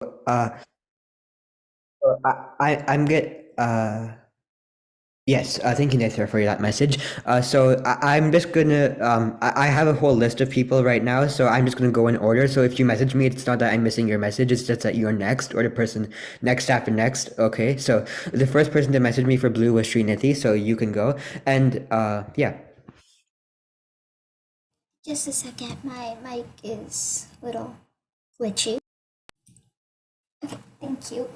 Uh, I'm good. Yes, thank you, Nether, for that message. I'm just gonna, I have a whole list of people right now, so I'm just gonna go in order. So if you message me, it's not that I'm missing your message, it's just that you're next, or the person next after next. Okay, so the first person to message me for blue was Srinidhi, so you can go. And yeah. Just a second, my mic is a little glitchy. Okay, thank you.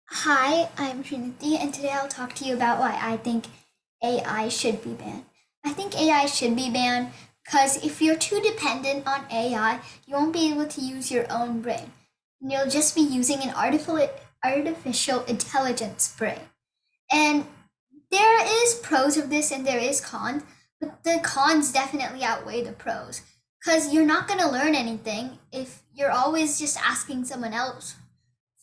Hi, I'm Trinity, and today I'll talk to you about why I think AI should be banned. I think AI should be banned because if you're too dependent on AI, you won't be able to use your own brain. And you'll just be using an artificial intelligence brain. And there is pros of this and there is cons, but the cons definitely outweigh the pros. Because you're not going to learn anything if you're always just asking someone else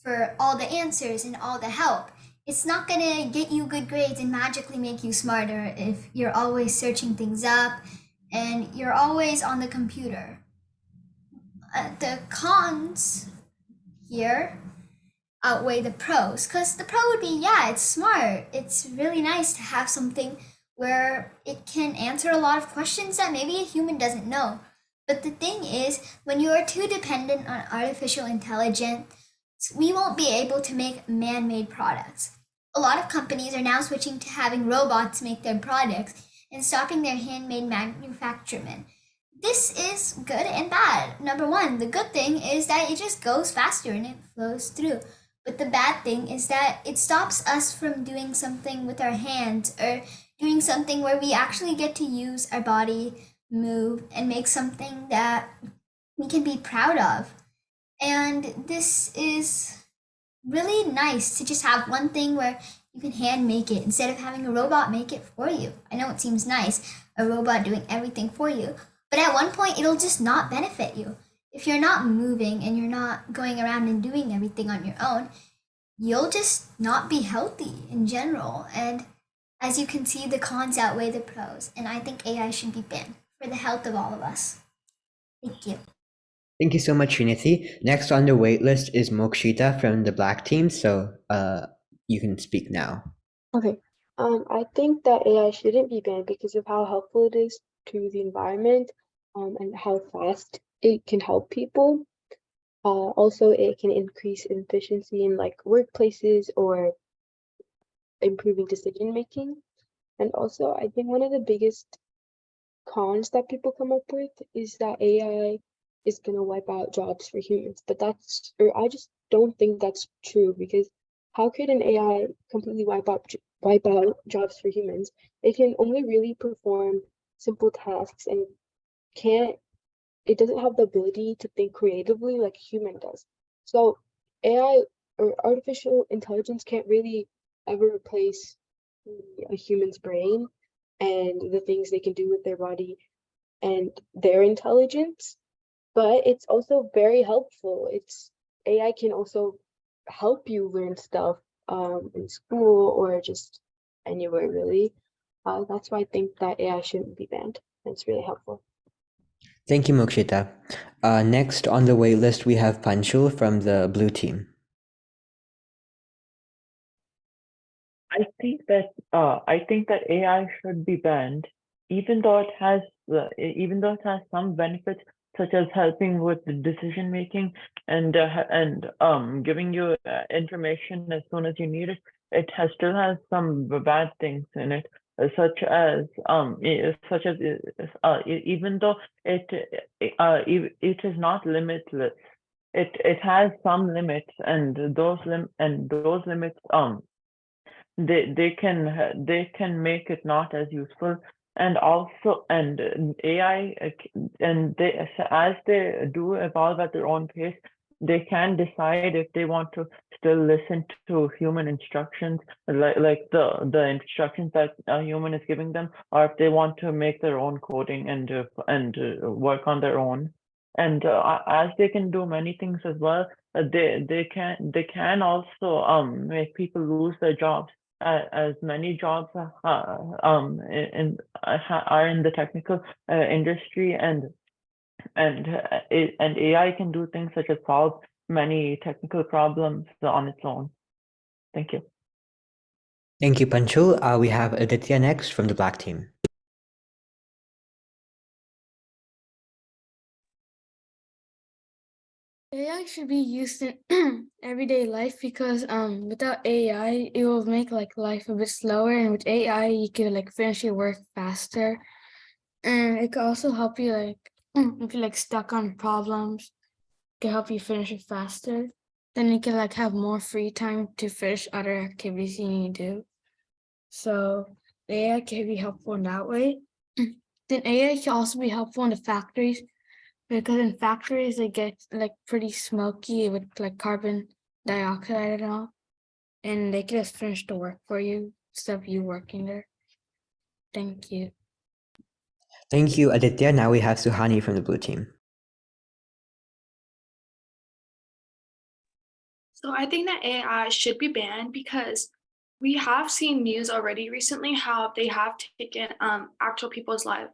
for all the answers and all the help. It's not going to get you good grades and magically make you smarter if you're always searching things up and you're always on the computer. The cons here outweigh the pros, because the pro would be, yeah, it's smart, it's really nice to have something where it can answer a lot of questions that maybe a human doesn't know. But the thing is, when you are too dependent on artificial intelligence, we won't be able to make man-made products. A lot of companies are now switching to having robots make their products and stopping their handmade manufacturement. This is good and bad. Number one, the good thing is that it just goes faster and it flows through. But the bad thing is that it stops us from doing something with our hands or doing something where we actually get to use our body, move, and make something that we can be proud of. And this is really nice to just have one thing where you can hand make it instead of having a robot make it for you. I know it seems nice, a robot doing everything for you, but at one point it'll just not benefit you. If you're not moving and you're not going around and doing everything on your own, you'll just not be healthy in general. And as you can see, the cons outweigh the pros, and I think AI should be banned for the health of all of us. Thank you. Thank you so much, Srinidhi. Next on the wait list is Mokshita from the black team, so you can speak now. Okay. I think that AI shouldn't be banned because of how helpful it is to the environment, and how fast it can help people. Also, it can increase efficiency in like workplaces or improving decision making. And also, I think one of the biggest cons that people come up with is that AI is going to wipe out jobs for humans. But or I just don't think that's true, because how could an AI completely wipe out jobs for humans? It can only really perform simple tasks and can't it doesn't have the ability to think creatively like a human does. So AI or artificial intelligence can't really ever replace a human's brain and the things they can do with their body and their intelligence, but it's also very helpful. AI can also help you learn stuff in school or just anywhere really. That's why I think that AI shouldn't be banned. It's really helpful. Thank you, Mokshita. Next on the wait list, we have Panchul from the blue team. I think that AI should be banned, even though it has some benefits such as helping with the decision making and giving you information as soon as you need it. Still has some bad things in it, even though it is not limitless. It has some limits, and those limits they can make it not as useful. And also, and AI and they, as they do evolve at their own pace, they can decide if they want to still listen to human instructions, like the instructions that a human is giving them, or if they want to make their own coding and work on their own. And as they can do many things as well, they can also make people lose their jobs, as many jobs are in the technical industry, and AI can do things such as solve many technical problems on its own. Thank you. Thank you, Panchul. We have Aditya next from the black team. AI should be used in everyday life because without AI it will make like life a bit slower, and with AI you can like finish your work faster, and it could also help you like if you're like stuck on problems, it can help you finish it faster. Then you can like have more free time to finish other activities you need to do. So AI can be helpful in that way. Then AI can also be helpful in the factories because in factories it gets like pretty smoky with like carbon dioxide and all, and they can just finish the work for you instead of you working there. Thank you. Thank you, Aditya. Now we have Suhani from the blue team. So I think that AI should be banned because we have seen news already recently how they have taken actual people's lives,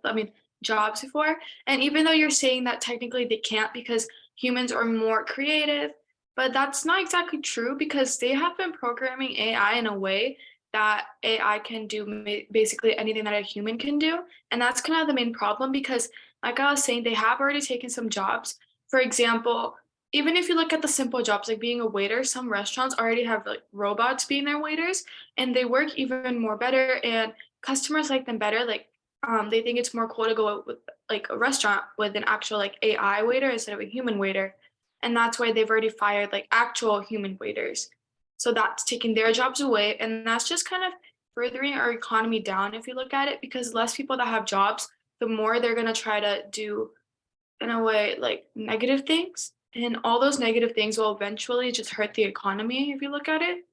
jobs before. And even though you're saying that technically they can't because humans are more creative, but that's not exactly true because they have been programming AI in a way that AI can do basically anything that a human can do. And that's kind of the main problem because, like I was saying, they have already taken some jobs. For example, even if you look at the simple jobs like being a waiter, some restaurants already have like robots being their waiters and they work even more better and customers like them better. They think it's more cool to go with like a restaurant with an actual like AI waiter instead of a human waiter. And that's why they've already fired like actual human waiters. So that's taking their jobs away. And that's just kind of furthering our economy down if you look at it, because less people that have jobs, the more they're gonna try to do in a way like negative things, and all those negative things will eventually just hurt the economy if you look at it.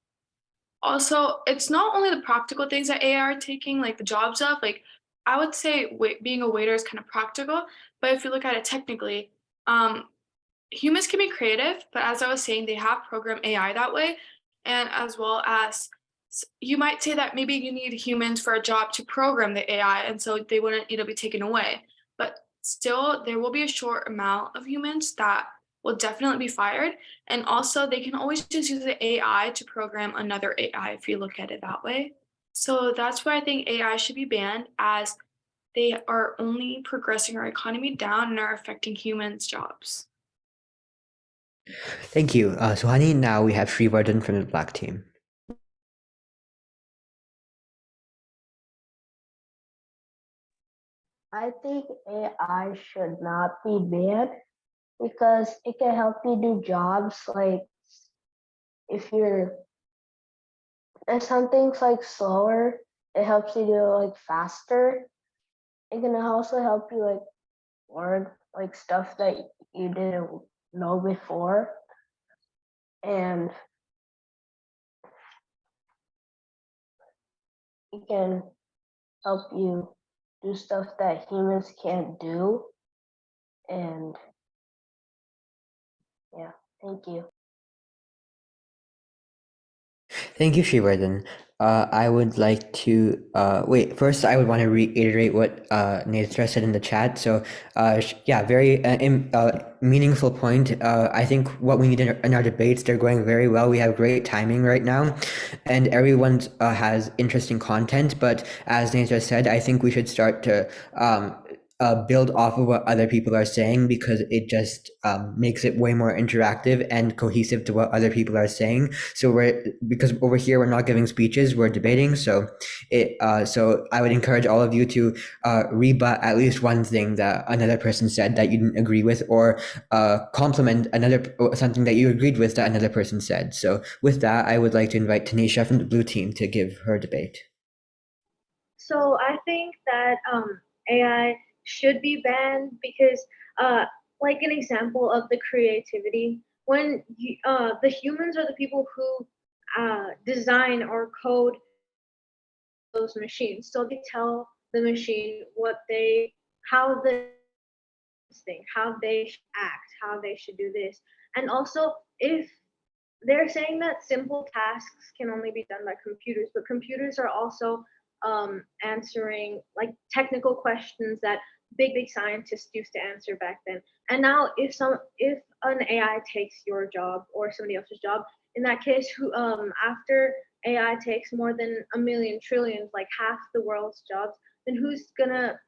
Also, it's not only the practical things that AI are taking like the jobs of, like I would say being a waiter is kind of practical, but if you look at it technically, um humans can be creative, but as I was saying, they have programmed AI that way. And as well as you might say that maybe you need humans for a job to program the AI, and so they wouldn't need to be taken away. But still, there will be a short amount of humans that will definitely be fired. And also, they can always just use the AI to program another AI if you look at it that way. So that's why I think AI should be banned, as they are only progressing our economy down and are affecting humans' jobs. Thank you, Suhani. Now we have Srivardhan from the black team. I think AI should not be banned because it can help you do jobs like if you're and something's like slower, it helps you do it like faster. It can also help you like learn like stuff that you didn't know before. And it can help you do stuff that humans can't do. And yeah, thank you. Thank you, Srivardhan. I would like to wait. First, I would want to reiterate what Netra said in the chat. So, yeah, very meaningful point. I think what we need in our debates, they're going very well. We have great timing right now, and everyone has interesting content. But as Netra said, I think we should start to build off of what other people are saying, because it just makes it way more interactive and cohesive to what other people are saying. So because over here we're not giving speeches, we're debating. So so I would encourage all of you to rebut at least one thing that another person said that you didn't agree with, or compliment something that you agreed with that another person said. So with that, I would like to invite Tanisha from the blue team to give her debate. So I think that AI should be banned because, like an example of the creativity, when the humans are the people who design or code those machines, so they tell the machine how the thing, how they should act, how they should do this, and also if they're saying that simple tasks can only be done by computers, but computers are also answering like technical questions that big scientists used to answer back then. And now if an AI takes your job or somebody else's job, in that case, who after AI takes more than a million trillions, like half the world's jobs, then who's gonna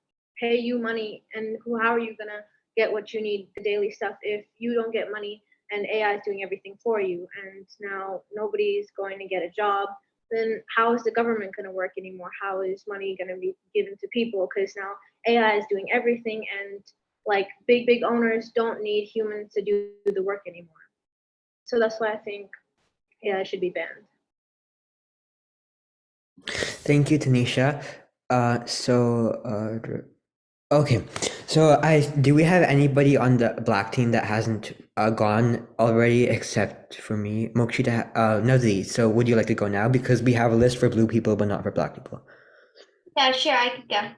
pay you money, and how are you gonna get what you need, the daily stuff, if you don't get money and AI is doing everything for you? And now nobody's going to get a job. Then how is the government going to work anymore? How is money going to be given to people? Because now AI is doing everything, and like big owners don't need humans to do the work anymore. So that's why I think AI should be banned. Thank you, Tanisha. Okay, so do we have anybody on the black team that hasn't gone already except for me? Mokshita, Navzi, so would you like to go now? Because we have a list for blue people, but not for black people. Yeah, sure, I could go.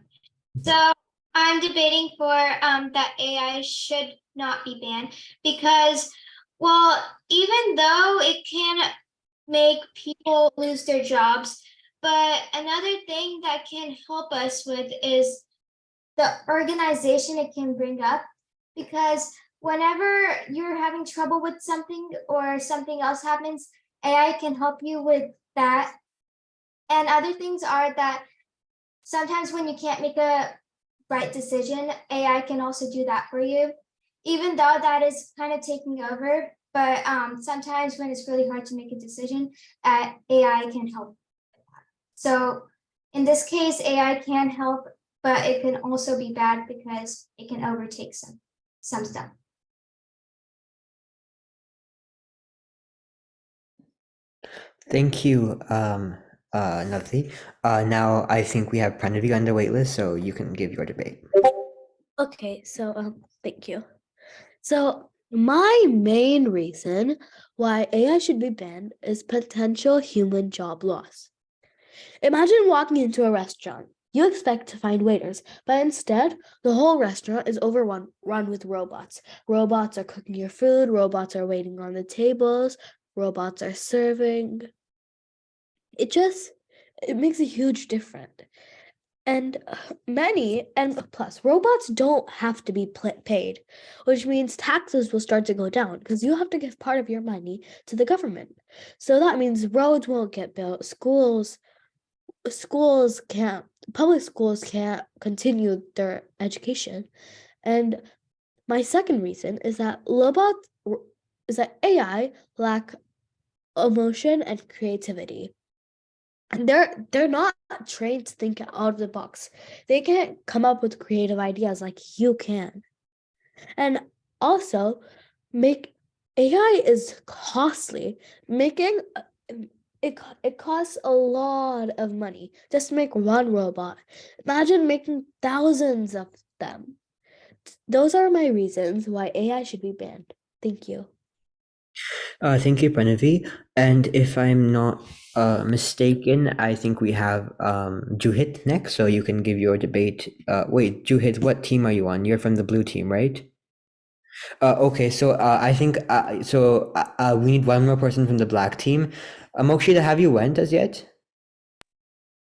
So I'm debating for that AI should not be banned because, well, even though it can make people lose their jobs, but another thing that can help us with is the organization it can bring up, because whenever you're having trouble with something or something else happens, AI can help you with that. And other things are that sometimes when you can't make a right decision, AI can also do that for you, even though that is kind of taking over. But sometimes when it's really hard to make a decision, AI can help. So in this case, AI can help, but it can also be bad because it can overtake some stuff. Thank you, Navzi. Now I think we have Pranavi on the wait list, so you can give your debate. Okay, so thank you. So my main reason why AI should be banned is potential human job loss. Imagine walking into a restaurant. You expect to find waiters, but instead, the whole restaurant is overrun with robots. Robots are cooking your food, robots are waiting on the tables, robots are serving. It makes a huge difference. And plus, robots don't have to be paid, which means taxes will start to go down because you have to give part of your money to the government. So that means roads won't get built, public schools can't continue their education. And my second reason is that AI lack emotion and creativity. And they're not trained to think out of the box. They can't come up with creative ideas like you can. And also, make AI is costly. Making it costs a lot of money just to make one robot. Imagine making thousands of them. Those are my reasons why AI should be banned. Thank you. Thank you, Pranavi. And if I'm not mistaken, I think we have Juhit next, so you can give your debate. Wait, Juhit, what team are you on? You're from the blue team, right? Okay, so I think we need one more person from the black team. Mokshita, have you went as yet?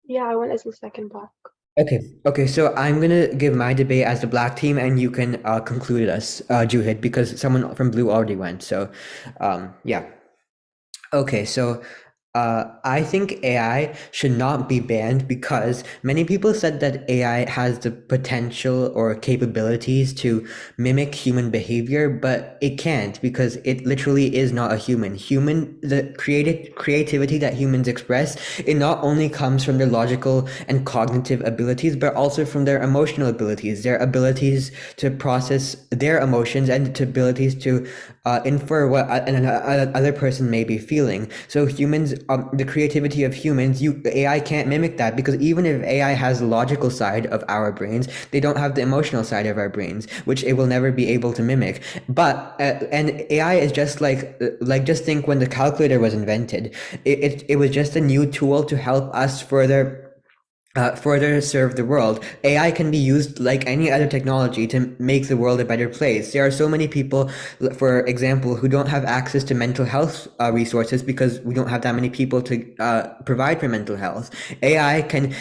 Yeah, I went as the second black. Okay, so I'm gonna give my debate as the black team, and you can conclude us, Juhit, because someone from blue already went. So, yeah. Okay, so I think AI should not be banned because many people said that AI has the potential or capabilities to mimic human behavior, but it can't because it literally is not a human. The creativity that humans express, it not only comes from their logical and cognitive abilities, but also from their emotional abilities, their abilities to process their emotions and to abilities to infer what another person may be feeling. So humans, the creativity of humans, AI can't mimic that because even if AI has the logical side of our brains, they don't have the emotional side of our brains, which it will never be able to mimic. But and AI is just just think when the calculator was invented, it was just a new tool to help us further further serve the world. AI can be used like any other technology to make the world a better place. There are so many people, for example, who don't have access to mental health resources because we don't have that many people to provide for mental health. AI can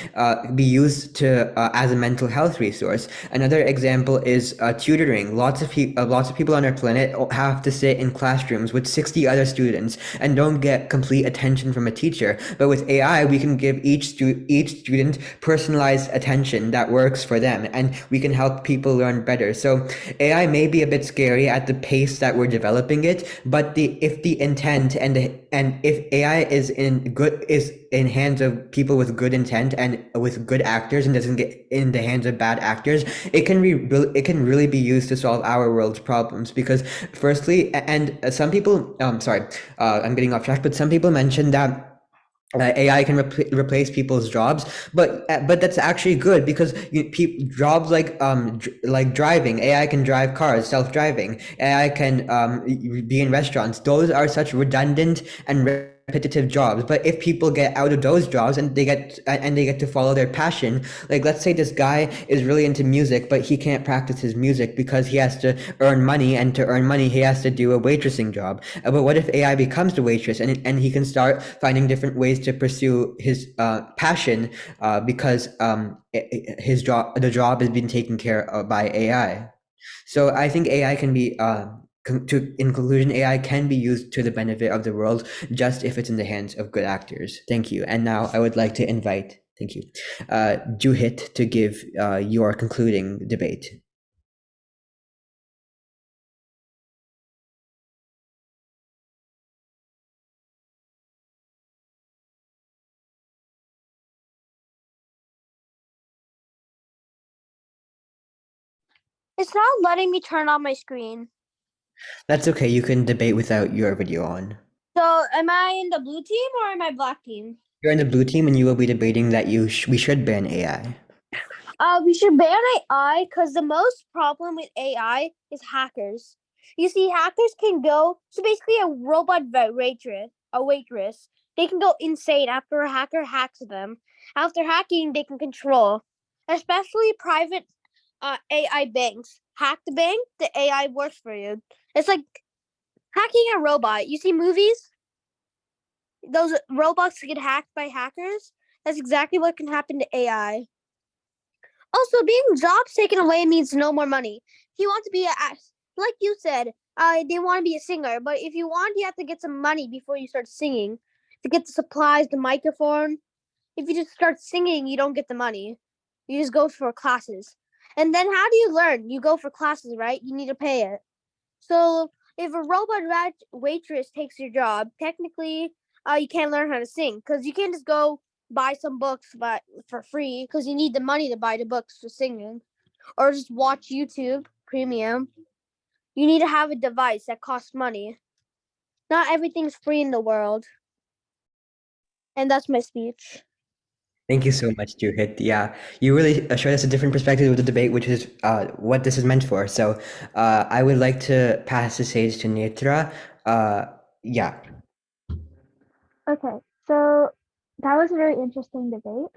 be used to as a mental health resource. Another example is tutoring. Lots of people on our planet have to sit in classrooms with 60 other students and don't get complete attention from a teacher. But with AI, we can give each student personalized attention that works for them, and we can help people learn better. So AI may be a bit scary at the pace that we're developing it, but if the intent and if AI is in hands of people with good intent and with good actors and doesn't get in the hands of bad actors, it can really be used to solve our world's problems. Because firstly, and some people, sorry, I'm getting off track, but some people mentioned that AI can replace people's jobs, but that's actually good because jobs like driving, AI can drive cars, self-driving. AI can be in restaurants. Those are such redundant and repetitive jobs. But if people get out of those jobs and they get to follow their passion, like let's say this guy is really into music, but he can't practice his music because he has to earn money, and to earn money he has to do a waitressing job. But what if AI becomes the waitress and he can start finding different ways to pursue his passion because the job has been taken care of by AI. So I think AI can be in conclusion, AI can be used to the benefit of the world just if it's in the hands of good actors. Thank you. And now I would like to invite, thank you, Juhit to give your concluding debate. It's not letting me turn on my screen. That's okay. You can debate without your video on. So, am I in the blue team or am I black team? You're in the blue team, and you will be debating that we should ban AI. We should ban AI because the most problem with AI is hackers. You see, hackers can go so basically a robot waitress. They can go insane after a hacker hacks them. After hacking, they can control, especially private AI banks. Hack the bank, the AI works for you. It's like hacking a robot. You see movies? Those robots get hacked by hackers. That's exactly what can happen to AI. Also, being jobs taken away means no more money. If you want to be like you said, they want to be a singer, but if you want, you have to get some money before you start singing to get the supplies, the microphone. If you just start singing, you don't get the money. You just go for classes. And then how do you learn? You go for classes, right? You need to pay it. So if a robot waitress takes your job, technically, you can't learn how to sing because you can't just go buy some books but for free because you need the money to buy the books for singing, or just watch YouTube Premium. You need to have a device that costs money. Not everything's free in the world. And that's my speech. Thank you so much, Juhit. Yeah, you really showed us a different perspective of the debate, which is what this is meant for. So I would like to pass the stage to Netra. Yeah. Okay, so that was a very interesting debate.